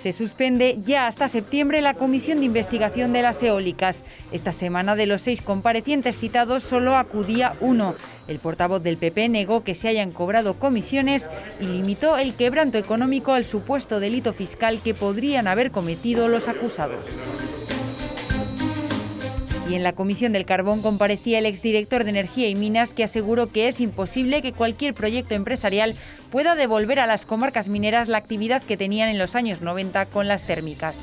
Se suspende ya hasta septiembre la comisión de investigación de las eólicas. Esta semana, de los 6 comparecientes citados, solo acudía uno. El portavoz del PP negó que se hayan cobrado comisiones y limitó el quebranto económico al supuesto delito fiscal que podrían haber cometido los acusados. Y en la Comisión del Carbón comparecía el exdirector de Energía y Minas, que aseguró que es imposible que cualquier proyecto empresarial pueda devolver a las comarcas mineras la actividad que tenían en los años 90 con las térmicas.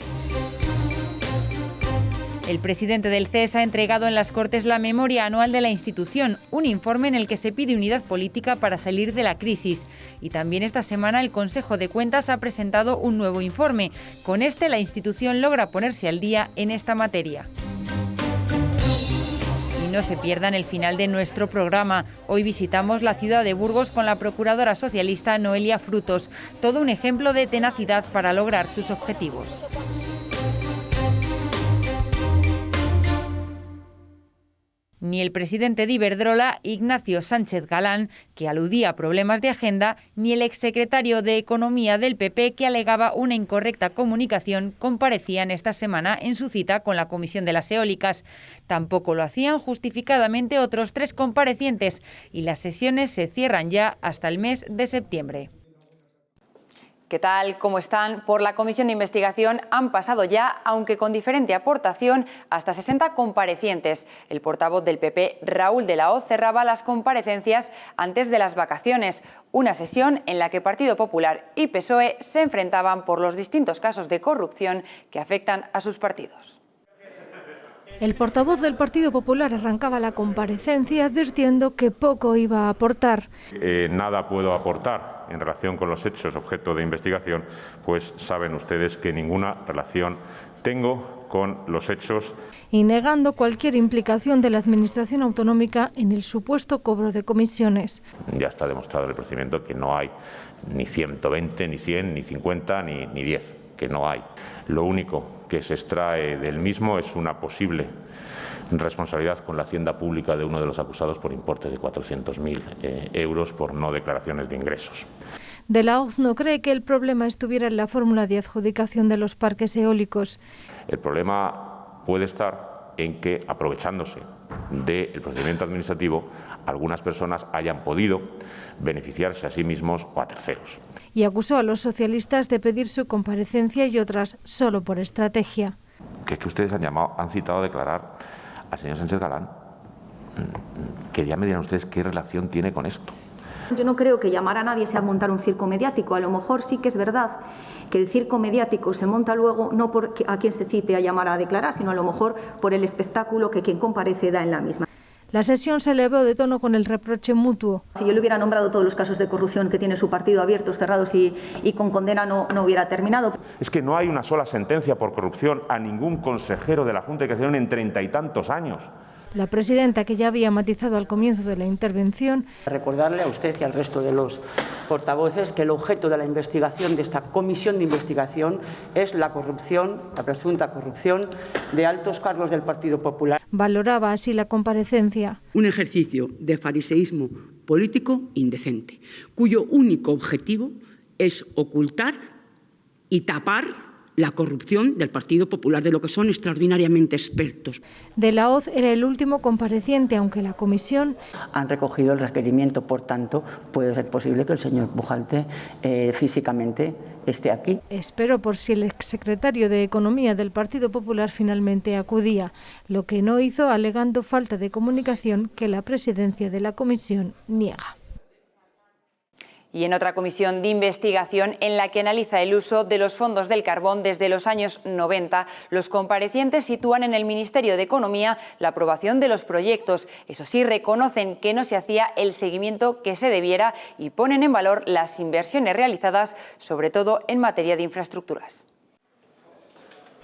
El presidente del CES ha entregado en las Cortes la memoria anual de la institución, un informe en el que se pide unidad política para salir de la crisis. Y también esta semana el Consejo de Cuentas ha presentado un nuevo informe. Con este, la institución logra ponerse al día en esta materia. No se pierdan el final de nuestro programa. Hoy visitamos la ciudad de Burgos con la procuradora socialista Noelia Frutos. Todo un ejemplo de tenacidad para lograr sus objetivos. Ni el presidente de Iberdrola, Ignacio Sánchez Galán, que aludía a problemas de agenda, ni el exsecretario de Economía del PP, que alegaba una incorrecta comunicación, comparecían esta semana en su cita con la Comisión de las Eólicas. Tampoco lo hacían justificadamente otros 3 comparecientes y las sesiones se cierran ya hasta el mes de septiembre. ¿Qué tal? ¿Cómo están? Por la comisión de investigación han pasado ya, aunque con diferente aportación, hasta 60 comparecientes. El portavoz del PP, Raúl de la Hoz, cerraba las comparecencias antes de las vacaciones. Una sesión en la que Partido Popular y PSOE se enfrentaban por los distintos casos de corrupción que afectan a sus partidos. El portavoz del Partido Popular arrancaba la comparecencia advirtiendo que poco iba a aportar. Nada puedo aportar en relación con los hechos objeto de investigación, pues saben ustedes que ninguna relación tengo con los hechos. Y negando cualquier implicación de la Administración autonómica en el supuesto cobro de comisiones. Ya está demostrado en el procedimiento que no hay ni 120, ni 100, ni 50, ni 10, que no hay. Lo único que se extrae del mismo es una posible responsabilidad con la hacienda pública de uno de los acusados por importes de 400.000 euros por no declaraciones de ingresos. De la Hoz no cree que el problema estuviera en la fórmula de adjudicación de los parques eólicos. El problema puede estar en que, aprovechándose del procedimiento administrativo, algunas personas hayan podido beneficiarse a sí mismos o a terceros. Y acusó a los socialistas de pedir su comparecencia y otras solo por estrategia. Que ustedes han citado a declarar al señor Sánchez Galán, que ya me dirán ustedes qué relación tiene con esto. Yo no creo que llamar a nadie sea montar un circo mediático. A lo mejor sí que es verdad que el circo mediático se monta luego no por a quien se cite a llamar a declarar, sino a lo mejor por el espectáculo que quien comparece da en la misma. La sesión se elevó de tono con el reproche mutuo. Si yo le hubiera nombrado todos los casos de corrupción que tiene su partido abiertos, cerrados y con condena, no hubiera terminado. Es que no hay una sola sentencia por corrupción a ningún consejero de la Junta de Casación en 30 y tantos años. La presidenta, que ya había matizado al comienzo de la intervención, recordarle a usted y al resto de los portavoces que el objeto de la investigación de esta comisión de investigación es la corrupción, la presunta corrupción de altos cargos del Partido Popular. Valoraba así la comparecencia. Un ejercicio de fariseísmo político indecente, cuyo único objetivo es ocultar y tapar la corrupción del Partido Popular, de lo que son extraordinariamente expertos. De la Hoz era el último compareciente, aunque la comisión han recogido el requerimiento, por tanto, puede ser posible que el señor Pujalte físicamente esté aquí. Esperó por si el exsecretario de Economía del Partido Popular finalmente acudía, lo que no hizo, alegando falta de comunicación que la presidencia de la comisión niega. Y en otra comisión de investigación en la que analiza el uso de los fondos del carbón desde los años 90, los comparecientes sitúan en el Ministerio de Economía la aprobación de los proyectos. Eso sí, reconocen que no se hacía el seguimiento que se debiera y ponen en valor las inversiones realizadas, sobre todo en materia de infraestructuras.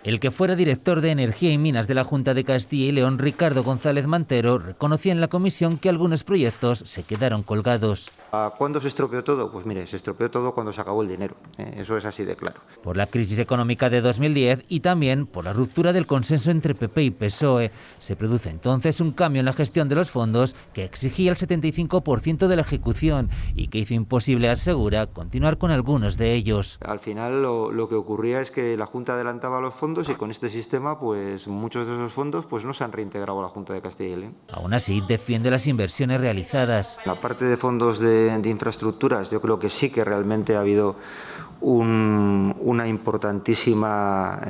El que fuera director de Energía y Minas de la Junta de Castilla y León, Ricardo González Mantero, reconocía en la comisión que algunos proyectos se quedaron colgados. ¿Cuándo se estropeó todo? Pues mire, se estropeó todo cuando se acabó el dinero. Eso es así de claro. Por la crisis económica de 2010 y también por la ruptura del consenso entre PP y PSOE, se produce entonces un cambio en la gestión de los fondos que exigía el 75% de la ejecución y que hizo imposible, asegura, continuar con algunos de ellos. Al final lo que ocurría es que la Junta adelantaba los fondos y con este sistema pues muchos de esos fondos pues no se han reintegrado a la Junta de Castilla y León. Aún así, defiende las inversiones realizadas. La parte de fondos de infraestructuras, yo creo que sí que realmente ha habido una importantísima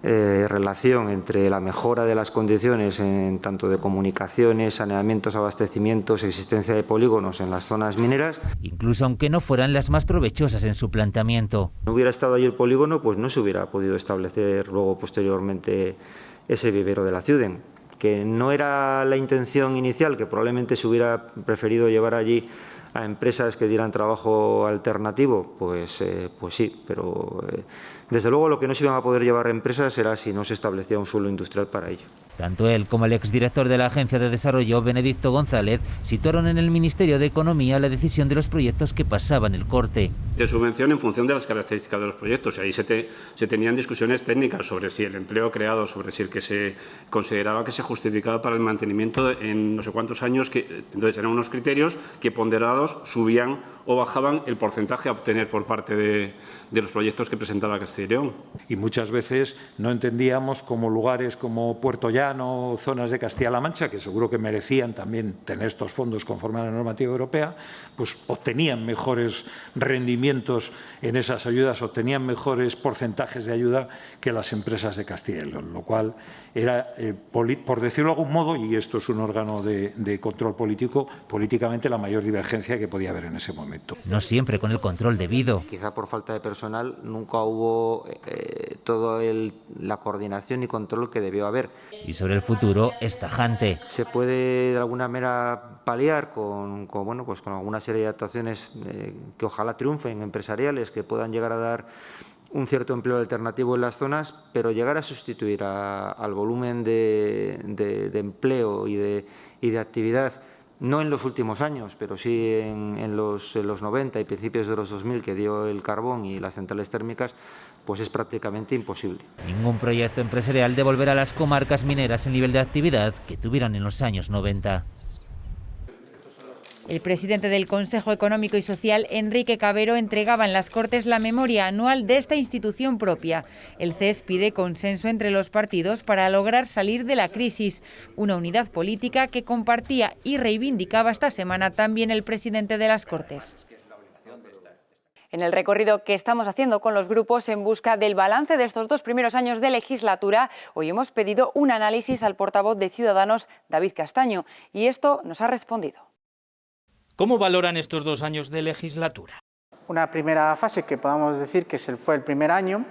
relación entre la mejora de las condiciones en tanto de comunicaciones, saneamientos, abastecimientos, existencia de polígonos en las zonas mineras. Incluso aunque no fueran las más provechosas en su planteamiento. No hubiera estado allí el polígono, pues no se hubiera podido establecer luego posteriormente ese vivero de la Ciuden, que no era la intención inicial, que probablemente se hubiera preferido llevar allí a empresas que dieran trabajo alternativo, pues sí, pero desde luego lo que no se iban a poder llevar a empresas era si no se establecía un suelo industrial para ello. Tanto él como el exdirector de la Agencia de Desarrollo, Benedicto González, situaron en el Ministerio de Economía la decisión de los proyectos que pasaban el corte. De subvención en función de las características de los proyectos. Y ahí se tenían discusiones técnicas sobre si el empleo creado, sobre si el que se consideraba que se justificaba para el mantenimiento en no sé cuántos años, entonces eran unos criterios que ponderados subían o bajaban el porcentaje a obtener por parte de los proyectos que presentaba Castilla y León. Y muchas veces no entendíamos cómo lugares como Puerto Llano, zonas de Castilla-La Mancha, que seguro que merecían también tener estos fondos conforme a la normativa europea, pues obtenían mejores rendimientos en esas ayudas, obtenían mejores porcentajes de ayuda que las empresas de Castilla y León, lo cual era, por decirlo de algún modo, y esto es un órgano de control político, políticamente la mayor divergencia que podía haber en ese momento. No siempre con el control debido. Quizá por falta de personal nunca hubo toda la coordinación y control que debió haber. Y sobre el futuro es tajante. Se puede de alguna manera paliar con alguna serie de actuaciones que ojalá triunfen, empresariales, que puedan llegar a dar un cierto empleo alternativo en las zonas, pero llegar a sustituir al volumen de empleo y de actividad, no en los últimos años, pero sí en los 90 y principios de los 2000 que dio el carbón y las centrales térmicas, pues es prácticamente imposible. Ningún proyecto empresarial devolverá a las comarcas mineras el nivel de actividad que tuvieron en los años 90. El presidente del Consejo Económico y Social, Enrique Cabero, entregaba en las Cortes la memoria anual de esta institución propia. El CES pide consenso entre los partidos para lograr salir de la crisis, una unidad política que compartía y reivindicaba esta semana también el presidente de las Cortes. En el recorrido que estamos haciendo con los grupos en busca del balance de estos 2 primeros años de legislatura, hoy hemos pedido un análisis al portavoz de Ciudadanos, David Castaño, y esto nos ha respondido. ¿Cómo valoran estos 2 años de legislatura? Una primera fase que podamos decir que fue el primer año,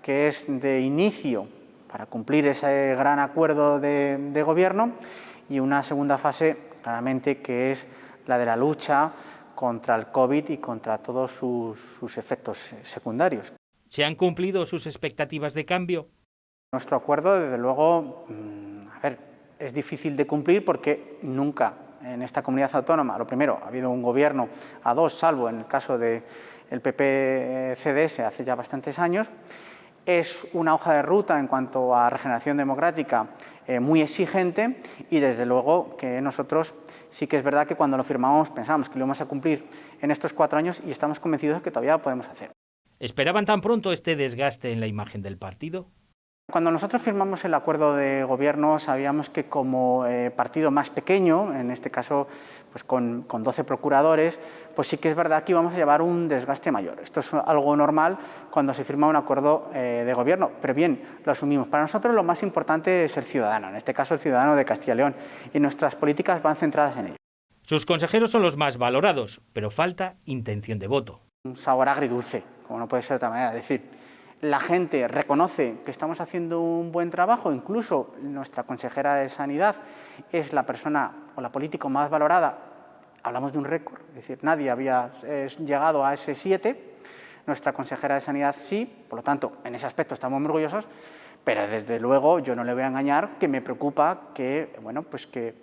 que es de inicio para cumplir ese gran acuerdo de gobierno, y una segunda fase claramente que es la de la lucha contra el COVID y contra todos sus efectos secundarios. ¿Se han cumplido sus expectativas de cambio? Nuestro acuerdo, desde luego, es difícil de cumplir porque nunca en esta comunidad autónoma, lo primero, ha habido un gobierno a 2, salvo en el caso del PP-CDS hace ya bastantes años. Es una hoja de ruta en cuanto a regeneración democrática muy exigente y desde luego que nosotros sí que es verdad que cuando lo firmamos pensábamos que lo íbamos a cumplir en estos 4 años y estamos convencidos de que todavía lo podemos hacer. ¿Esperaban tan pronto este desgaste en la imagen del partido? Cuando nosotros firmamos el acuerdo de gobierno sabíamos que como partido más pequeño, en este caso pues con 12 procuradores, pues sí que es verdad que íbamos a llevar un desgaste mayor. Esto es algo normal cuando se firma un acuerdo de gobierno, pero bien, lo asumimos. Para nosotros lo más importante es el ciudadano, en este caso el ciudadano de Castilla y León, y nuestras políticas van centradas en ello. Sus consejeros son los más valorados, pero falta intención de voto. Un sabor agridulce, como no puede ser de otra manera, es decir, la gente reconoce que estamos haciendo un buen trabajo, incluso nuestra consejera de Sanidad es la persona o la política más valorada, hablamos de un récord, es decir, nadie había llegado a ese 7, nuestra consejera de Sanidad sí, por lo tanto, en ese aspecto estamos muy orgullosos, pero desde luego yo no le voy a engañar que me preocupa que, bueno, pues que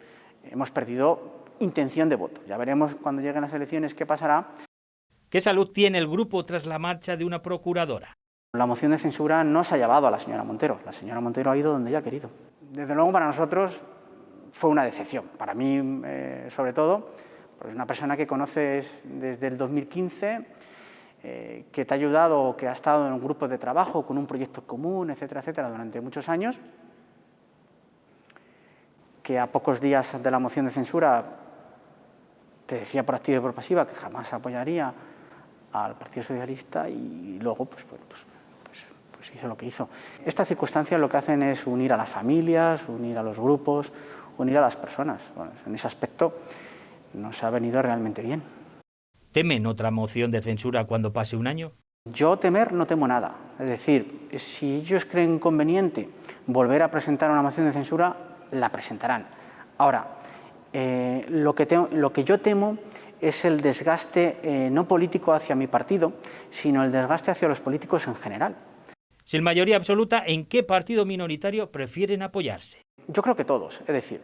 hemos perdido intención de voto. Ya veremos cuando lleguen las elecciones qué pasará. ¿Qué salud tiene el grupo tras la marcha de una procuradora? La moción de censura no se ha llevado a la señora Montero. La señora Montero ha ido donde ella ha querido. Desde luego, para nosotros fue una decepción. Para mí, sobre todo, porque es una persona que conoces desde el 2015, que te ha ayudado, que ha estado en un grupo de trabajo con un proyecto común, etcétera, etcétera, durante muchos años, que a pocos días de la moción de censura te decía por activa y por pasiva que jamás apoyaría al Partido Socialista y luego pues hizo lo que hizo. Estas circunstancias lo que hacen es unir a las familias, unir a los grupos, unir a las personas. Bueno, en ese aspecto nos ha venido realmente bien. ¿Temen otra moción de censura cuando pase un año? Yo temer no temo nada. Es decir, si ellos creen conveniente volver a presentar una moción de censura, la presentarán. Ahora, lo que yo temo es el desgaste no político hacia mi partido, sino el desgaste hacia los políticos en general. Sin mayoría absoluta, ¿en qué partido minoritario prefieren apoyarse? Yo creo que todos. Es decir,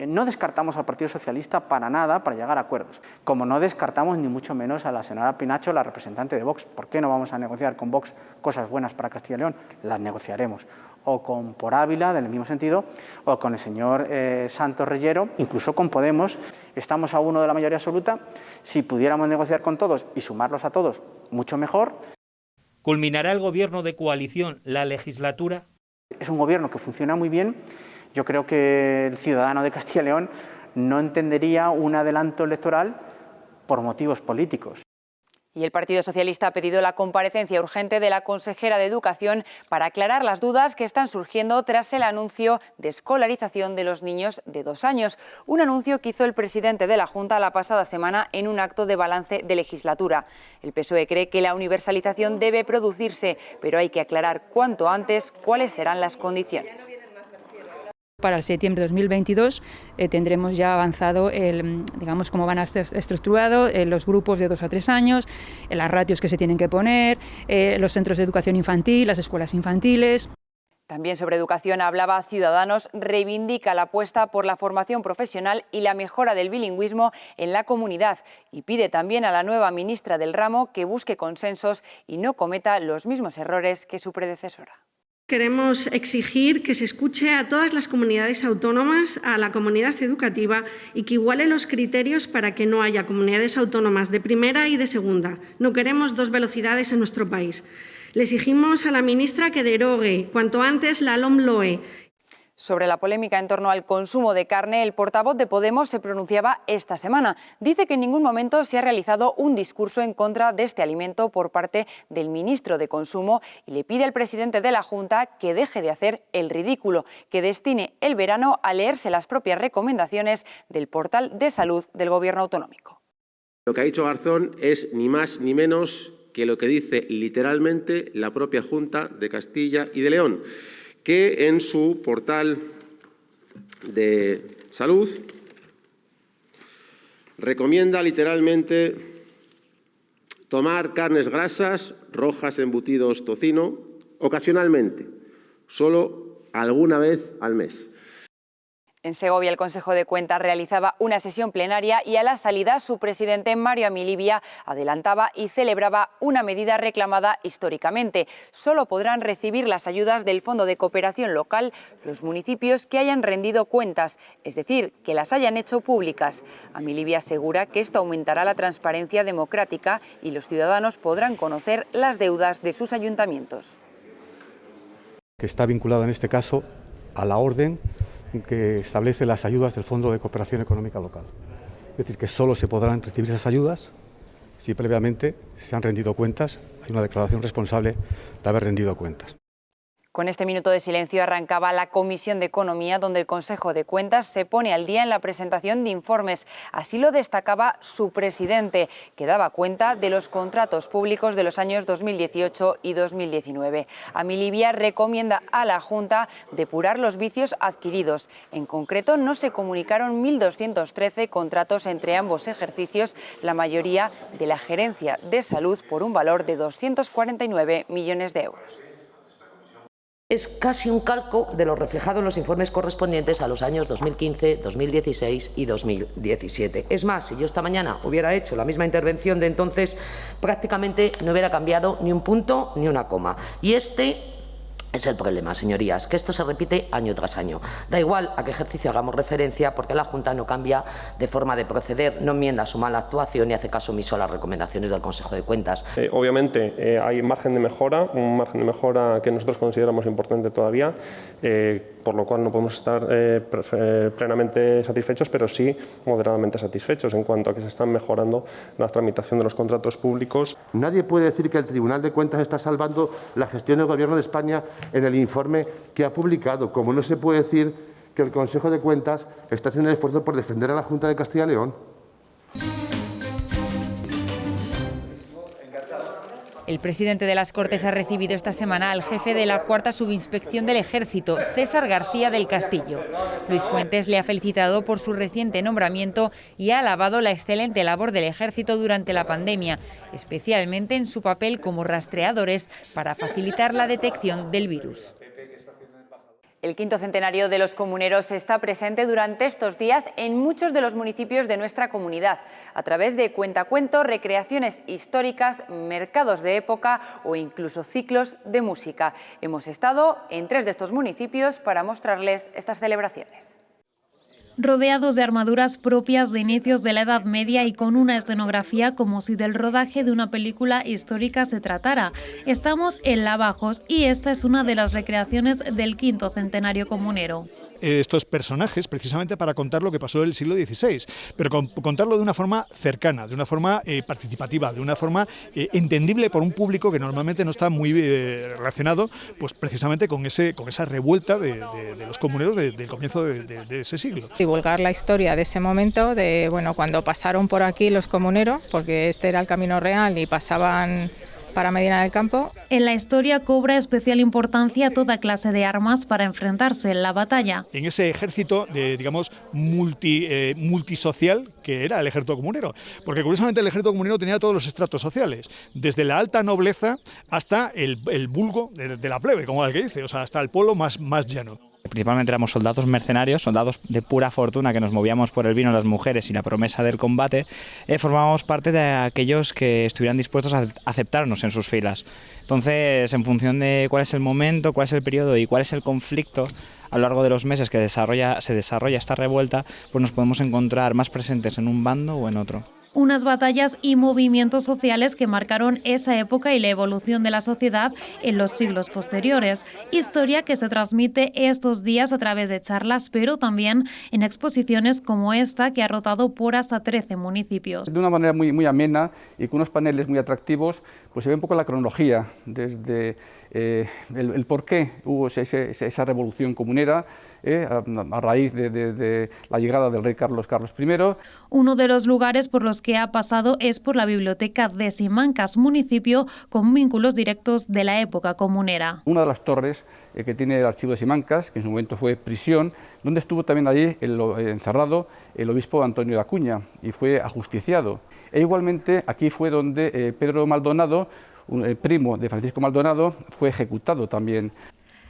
no descartamos al Partido Socialista para nada para llegar a acuerdos, como no descartamos ni mucho menos a la señora Pinacho, la representante de Vox. ¿Por qué no vamos a negociar con Vox cosas buenas para Castilla y León? Las negociaremos. O con Por Ávila, en el mismo sentido, o con el señor Santos Reyero, incluso con Podemos. Estamos a uno de la mayoría absoluta. Si pudiéramos negociar con todos y sumarlos a todos, mucho mejor. ¿Culminará el gobierno de coalición la legislatura? Es un gobierno que funciona muy bien. Yo creo que el ciudadano de Castilla y León no entendería un adelanto electoral por motivos políticos. Y el Partido Socialista ha pedido la comparecencia urgente de la consejera de Educación para aclarar las dudas que están surgiendo tras el anuncio de escolarización de los niños de 2 años. Un anuncio que hizo el presidente de la Junta la pasada semana en un acto de balance de legislatura. El PSOE cree que la universalización debe producirse, pero hay que aclarar cuanto antes cuáles serán las condiciones. Para el septiembre de 2022 tendremos ya avanzado cómo van a estar estructurados los grupos de 2 a 3 años, las ratios que se tienen que poner, los centros de educación infantil, las escuelas infantiles. También sobre educación hablaba Ciudadanos, reivindica la apuesta por la formación profesional y la mejora del bilingüismo en la comunidad y pide también a la nueva ministra del ramo que busque consensos y no cometa los mismos errores que su predecesora. Queremos exigir que se escuche a todas las comunidades autónomas, a la comunidad educativa y que iguale los criterios para que no haya comunidades autónomas de primera y de segunda. No queremos 2 velocidades en nuestro país. Le exigimos a la ministra que derogue cuanto antes la LOMLOE. Sobre la polémica en torno al consumo de carne, el portavoz de Podemos se pronunciaba esta semana. Dice que en ningún momento se ha realizado un discurso en contra de este alimento por parte del ministro de Consumo y le pide al presidente de la Junta que deje de hacer el ridículo, que destine el verano a leerse las propias recomendaciones del portal de salud del Gobierno autonómico. Lo que ha dicho Garzón es ni más ni menos que lo que dice literalmente la propia Junta de Castilla y de León, que en su portal de salud recomienda literalmente tomar carnes grasas, rojas, embutidos, tocino, ocasionalmente, solo alguna vez al mes. En Segovia, el Consejo de Cuentas realizaba una sesión plenaria y a la salida su presidente, Mario Amilibia, adelantaba y celebraba una medida reclamada históricamente. Solo podrán recibir las ayudas del Fondo de Cooperación Local los municipios que hayan rendido cuentas, es decir, que las hayan hecho públicas. Amilibia asegura que esto aumentará la transparencia democrática y los ciudadanos podrán conocer las deudas de sus ayuntamientos. Que está vinculado en este caso a la orden que establece las ayudas del Fondo de Cooperación Económica Local. Es decir, que solo se podrán recibir esas ayudas si previamente se han rendido cuentas, hay una declaración responsable de haber rendido cuentas. Con este minuto de silencio arrancaba la Comisión de Economía, donde el Consejo de Cuentas se pone al día en la presentación de informes. Así lo destacaba su presidente, que daba cuenta de los contratos públicos de los años 2018 y 2019. Amilibia recomienda a la Junta depurar los vicios adquiridos. En concreto, no se comunicaron 1.213 contratos entre ambos ejercicios, la mayoría de la Gerencia de Salud, por un valor de 249 millones de euros. Es casi un calco de lo reflejado en los informes correspondientes a los años 2015, 2016 y 2017. Es más, si yo esta mañana hubiera hecho la misma intervención de entonces, prácticamente no hubiera cambiado ni un punto ni una coma. Y este es el problema, señorías, que esto se repite año tras año. Da igual a qué ejercicio hagamos referencia, porque la Junta no cambia de forma de proceder, no enmienda su mala actuación y hace caso omiso a las recomendaciones del Consejo de Cuentas. Obviamente hay margen de mejora, un margen de mejora que nosotros consideramos importante todavía, por lo cual no podemos estar plenamente satisfechos, pero sí moderadamente satisfechos en cuanto a que se están mejorando la tramitación de los contratos públicos. Nadie puede decir que el Tribunal de Cuentas está salvando la gestión del Gobierno de España en el informe que ha publicado, como no se puede decir que el Consejo de Cuentas está haciendo el esfuerzo por defender a la Junta de Castilla y León. El presidente de las Cortes ha recibido esta semana al jefe de la Cuarta Subinspección del Ejército, César García del Castillo. Luis Fuentes le ha felicitado por su reciente nombramiento y ha alabado la excelente labor del Ejército durante la pandemia, especialmente en su papel como rastreadores para facilitar la detección del virus. El quinto centenario de los comuneros está presente durante estos días en muchos de los municipios de nuestra comunidad, a través de cuentacuentos, recreaciones históricas, mercados de época o incluso ciclos de música. Hemos estado en 3 de estos municipios para mostrarles estas celebraciones. Rodeados de armaduras propias de inicios de la Edad Media y con una escenografía como si del rodaje de una película histórica se tratara. Estamos en Lavajos y esta es una de las recreaciones del quinto centenario comunero. Estos personajes precisamente para contar lo que pasó en el siglo XVI, pero contarlo de una forma cercana, de una forma participativa, de una forma entendible por un público que normalmente no está muy relacionado pues precisamente con esa revuelta de los comuneros del comienzo de ese siglo. Divulgar la historia de ese momento, de cuando pasaron por aquí los comuneros, porque este era el camino real y pasaban para Medina del Campo. En la historia cobra especial importancia toda clase de armas para enfrentarse en la batalla. En ese ejército, digamos, multisocial que era el ejército comunero, porque curiosamente el ejército comunero tenía todos los estratos sociales, desde la alta nobleza hasta el vulgo de la plebe, como el que dice, o sea, hasta el pueblo más llano. Principalmente éramos soldados mercenarios, soldados de pura fortuna que nos movíamos por el vino, las mujeres y la promesa del combate. Formábamos parte de aquellos que estuvieran dispuestos a aceptarnos en sus filas. Entonces, en función de cuál es el momento, cuál es el periodo y cuál es el conflicto a lo largo de los meses que se desarrolla esta revuelta, pues nos podemos encontrar más presentes en un bando o en otro. Unas batallas y movimientos sociales que marcaron esa época y la evolución de la sociedad en los siglos posteriores. Historia que se transmite estos días a través de charlas, pero también en exposiciones como esta que ha rotado por hasta 13 municipios. De una manera muy amena y con unos paneles muy atractivos, pues se ve un poco la cronología, desde el por qué hubo esa revolución comunera, a raíz de la llegada del rey Carlos I. Uno de los lugares por los que ha pasado es por la biblioteca de Simancas, municipio con vínculos directos de la época comunera. Una de las torres que tiene el archivo de Simancas, que en su momento fue prisión, donde estuvo también allí encerrado el obispo Antonio de Acuña y fue ajusticiado. E igualmente aquí fue donde Pedro Maldonado, primo de Francisco Maldonado, fue ejecutado también.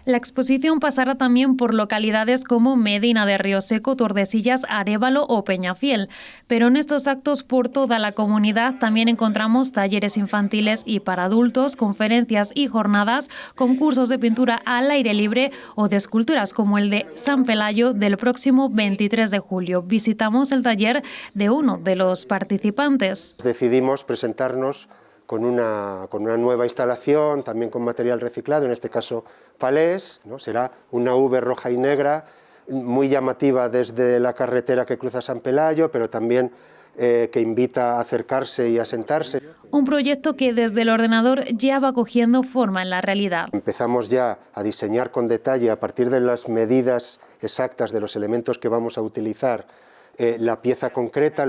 La exposición pasará también por localidades como Medina de Río Seco, Tordesillas, Arévalo o Peñafiel. Pero en estos actos por toda la comunidad también encontramos talleres infantiles y para adultos, conferencias y jornadas, concursos de pintura al aire libre o de esculturas como el de San Pelayo del próximo 23 de julio. Visitamos el taller de uno de los participantes. Decidimos presentarnos con una nueva instalación, también con material reciclado, en este caso palés, ¿no? Será una V roja y negra, muy llamativa desde la carretera que cruza San Pelayo, pero también que invita a acercarse y a sentarse. Un proyecto que desde el ordenador ya va cogiendo forma en la realidad. Empezamos ya a diseñar con detalle, a partir de las medidas exactas de los elementos que vamos a utilizar, la pieza concreta,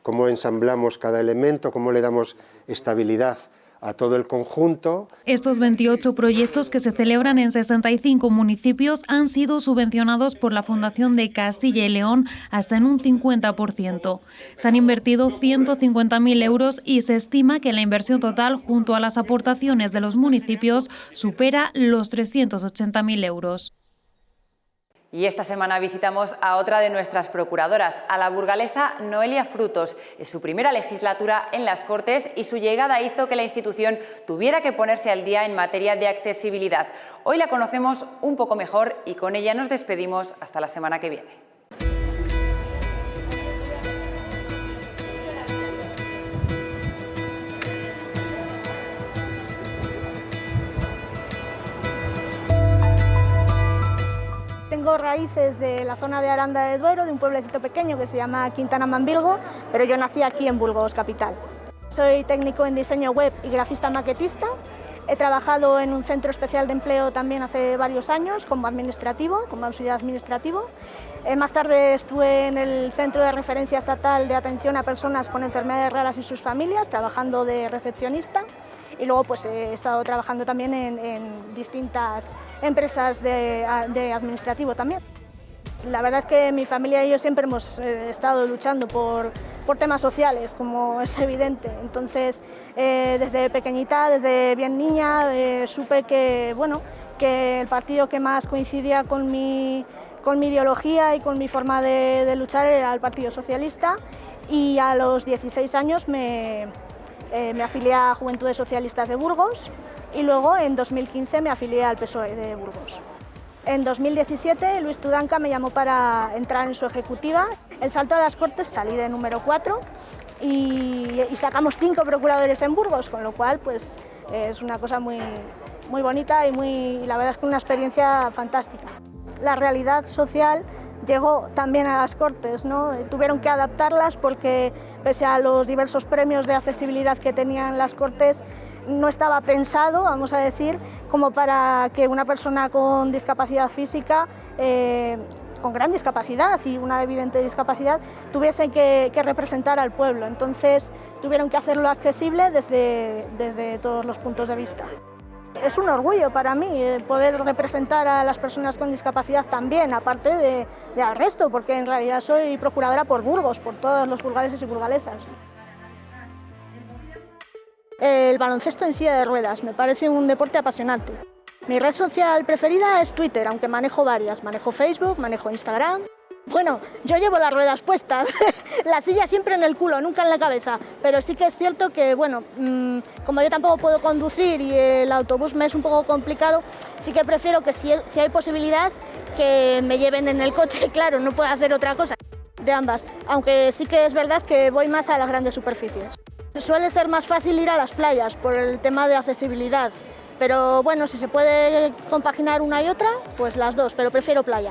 cómo ensamblamos cada elemento, cómo le damos estabilidad a todo el conjunto. Estos 28 proyectos que se celebran en 65 municipios han sido subvencionados por la Fundación de Castilla y León hasta en un 50%. Se han invertido 150.000 euros y se estima que la inversión total, junto a las aportaciones de los municipios, supera los 380.000 euros. Y esta semana visitamos a otra de nuestras procuradoras, a la burgalesa Noelia Frutos. Es su primera legislatura en las Cortes y su llegada hizo que la institución tuviera que ponerse al día en materia de accesibilidad. Hoy la conocemos un poco mejor y con ella nos despedimos hasta la semana que viene. Tengo raíces de la zona de Aranda de Duero, de un pueblecito pequeño que se llama Quintana Mambilgo, pero yo nací aquí en Burgos capital. Soy técnico en diseño web y grafista maquetista. He trabajado en un centro especial de empleo también hace varios años como administrativo, como auxiliar administrativo. Más tarde estuve en el Centro de Referencia Estatal de Atención a Personas con Enfermedades Raras y sus familias, trabajando de recepcionista. Y luego pues he estado trabajando también en distintas empresas de administrativo también. La verdad es que mi familia y yo siempre hemos estado luchando por temas sociales, como es evidente. Entonces, desde pequeñita, desde bien niña, supe que, bueno, que el partido que más coincidía con mi ideología y con mi forma de luchar era el Partido Socialista, y a los 16 años me afilié a Juventudes Socialistas de Burgos y luego en 2015 me afilié al PSOE de Burgos. En 2017 Luis Tudanca me llamó para entrar en su ejecutiva. El salto a las Cortes salí de número 4 y sacamos 5 procuradores en Burgos, con lo cual pues, es una cosa muy bonita y la verdad es que una experiencia fantástica. La realidad social llegó también a las Cortes, ¿no? Tuvieron que adaptarlas porque, pese a los diversos premios de accesibilidad que tenían las Cortes, no estaba pensado, vamos a decir, como para que una persona con discapacidad física, con gran discapacidad y una evidente discapacidad, tuviesen que representar al pueblo. Entonces, tuvieron que hacerlo accesible desde todos los puntos de vista. Es un orgullo para mí poder representar a las personas con discapacidad también, aparte del resto, porque en realidad soy procuradora por Burgos, por todos los burgaleses y burgalesas. El baloncesto en silla de ruedas me parece un deporte apasionante. Mi red social preferida es Twitter, aunque manejo varias. Manejo Facebook, manejo Instagram. Bueno, yo llevo las ruedas puestas, la silla siempre en el culo, nunca en la cabeza, pero sí que es cierto que, bueno, como yo tampoco puedo conducir y el autobús me es un poco complicado, sí que prefiero que si hay posibilidad que me lleven en el coche, claro, no puedo hacer otra cosa, de ambas, aunque sí que es verdad que voy más a las grandes superficies. Suele ser más fácil ir a las playas por el tema de accesibilidad, pero bueno, si se puede compaginar una y otra, pues las dos, pero prefiero playa.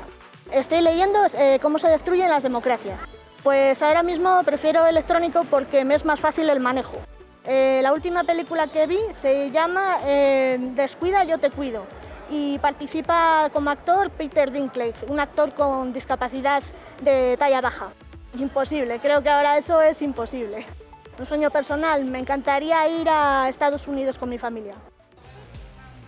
Estoy leyendo cómo se destruyen las democracias. Pues ahora mismo prefiero electrónico porque me es más fácil el manejo. La última película que vi se llama Descuida, yo te cuido y participa como actor Peter Dinklage, un actor con discapacidad de talla baja. Imposible, creo que ahora eso es imposible. Un sueño personal, me encantaría ir a Estados Unidos con mi familia.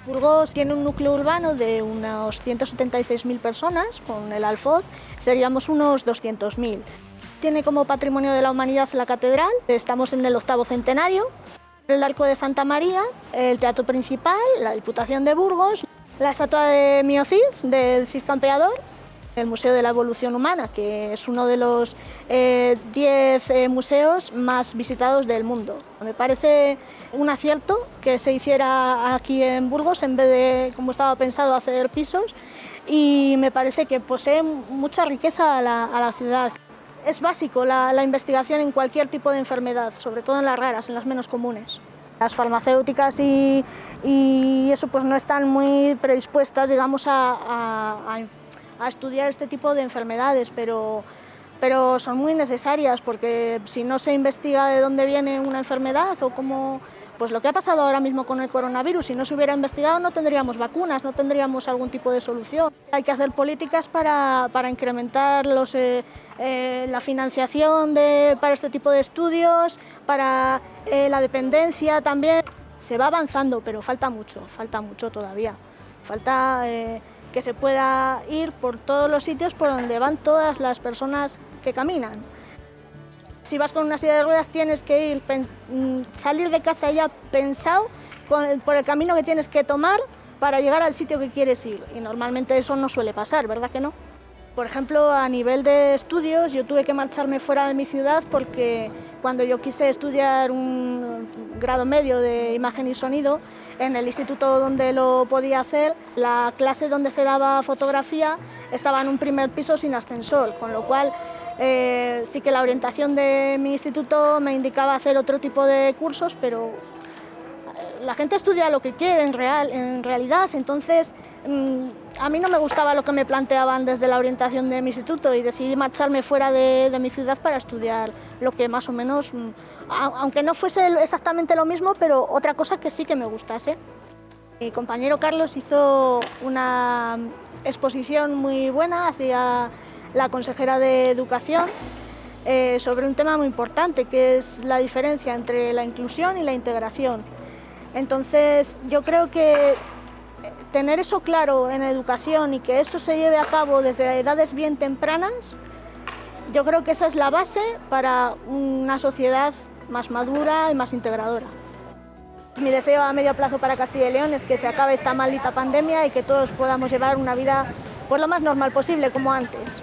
Burgos tiene un núcleo urbano de unos 176.000 personas, con el Alfoz seríamos unos 200.000. Tiene como patrimonio de la humanidad la catedral, estamos en el 8º centenario, el Arco de Santa María, el teatro principal, la Diputación de Burgos, la estatua de Mio Cid, del Cid Campeador, el Museo de la Evolución Humana, que es uno de los 10 museos más visitados del mundo. Me parece un acierto que se hiciera aquí en Burgos en vez de, como estaba pensado, hacer pisos, y me parece que posee mucha riqueza a la ciudad. Es básico la investigación en cualquier tipo de enfermedad, sobre todo en las raras, en las menos comunes. Las farmacéuticas y eso pues no están muy predispuestas, digamos, a estudiar este tipo de enfermedades, pero son muy necesarias, porque si no se investiga de dónde viene una enfermedad o cómo, pues lo que ha pasado ahora mismo con el coronavirus, si no se hubiera investigado no tendríamos vacunas, no tendríamos algún tipo de solución. Hay que hacer políticas para incrementar la financiación para este tipo de estudios, para la dependencia también. se va avanzando, pero falta mucho todavía. Falta que se pueda ir por todos los sitios por donde van todas las personas que caminan. Si vas con una silla de ruedas tienes que ir, salir de casa ya pensado por el camino que tienes que tomar para llegar al sitio que quieres ir. Y normalmente eso no suele pasar, ¿verdad que no? Por ejemplo, a nivel de estudios, yo tuve que marcharme fuera de mi ciudad porque cuando yo quise estudiar un grado medio de imagen y sonido, en el instituto donde lo podía hacer, la clase donde se daba fotografía estaba en un primer piso sin ascensor, con lo cual sí que la orientación de mi instituto me indicaba hacer otro tipo de cursos, pero la gente estudia lo que quiere en realidad, entonces a mí no me gustaba lo que me planteaban desde la orientación de mi instituto y decidí marcharme fuera de mi ciudad para estudiar lo que más o menos, aunque no fuese exactamente lo mismo, pero otra cosa que sí que me gustase. Mi compañero Carlos hizo una exposición muy buena hacia la consejera de Educación sobre un tema muy importante, que es la diferencia entre la inclusión y la integración. Entonces, yo creo que tener eso claro en educación y que eso se lleve a cabo desde edades bien tempranas, yo creo que esa es la base para una sociedad más madura y más integradora. Mi deseo a medio plazo para Castilla y León es que se acabe esta maldita pandemia y que todos podamos llevar una vida pues lo más normal posible, como antes.